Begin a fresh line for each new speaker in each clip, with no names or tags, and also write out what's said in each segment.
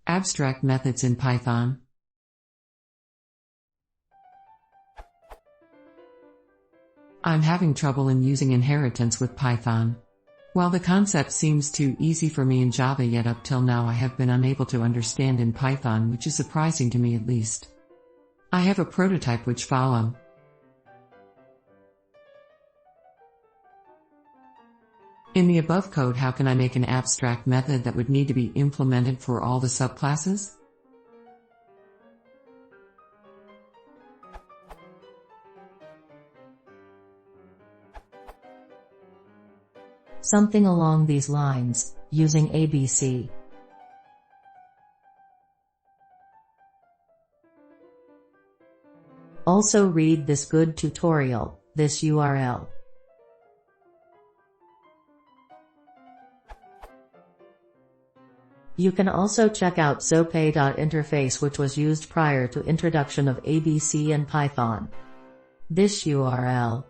Abstract methods in Python. I'm having trouble in using inheritance with Python. While the concept seems too easy for me in Java, yet up till now I have been unable to understand in Python, which is surprising to me at least. I have a prototype which follow. In the above code, how can I make an abstract method that would need to be implemented for all the subclasses?
Something along these lines, using ABC. Also read this good tutorial, this URL. You can also check out soapay.interface, which was used prior to introduction of ABC and Python. This URL.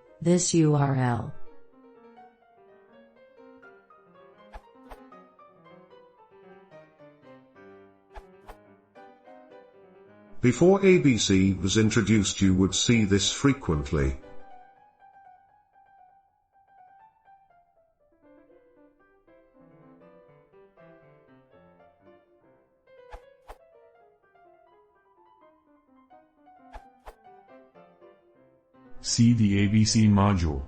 Before ABC was introduced, you would see this frequently.
See the ABC module.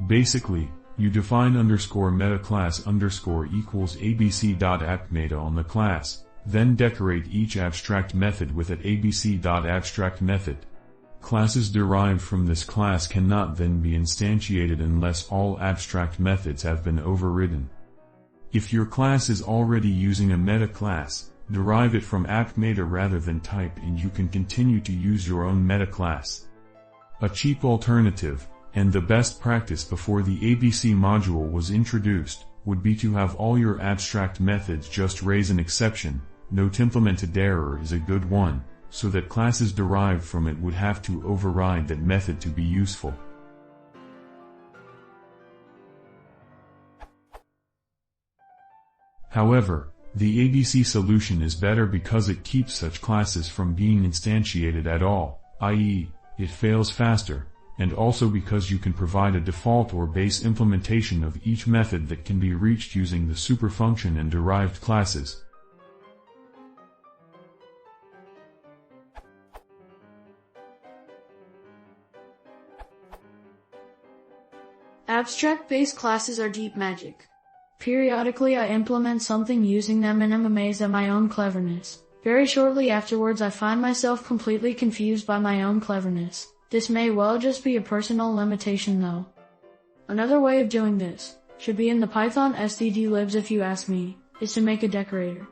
Basically, you define _meta class _equals abc.appmeta on the class, then decorate each abstract method with an abc.abstract method. Classes derived from this class cannot then be instantiated unless all abstract methods have been overridden. If your class is already using a meta class, derive it from appmeta rather than type, and you can continue to use your own meta class. A cheap alternative, and the best practice before the ABC module was introduced, would be to have all your abstract methods just raise an exception. Note implemented error is a good one, so that classes derived from it would have to override that method to be useful. However, the ABC solution is better because it keeps such classes from being instantiated at all, i.e., it fails faster, and also because you can provide a default or base implementation of each method that can be reached using the superfunction and derived classes.
Abstract-based classes are deep magic. Periodically I implement something using them and am amazed at my own cleverness. Very shortly afterwards I find myself completely confused by my own cleverness. This may well just be a personal limitation though. Another way of doing this, should be in the Python std libs if you ask me, is to make a decorator.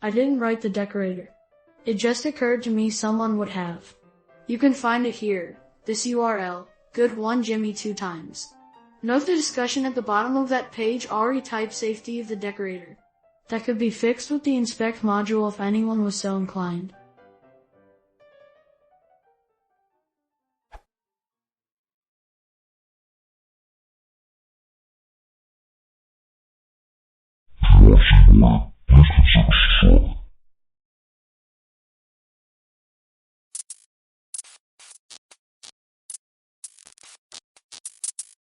I didn't write the decorator. It just occurred to me someone would have. You can find it here, this URL, good one Jimmy 2 times. Note the discussion at the bottom of that page already types safety of the decorator. That could be fixed with the inspect module if anyone was so inclined.
Proszę dla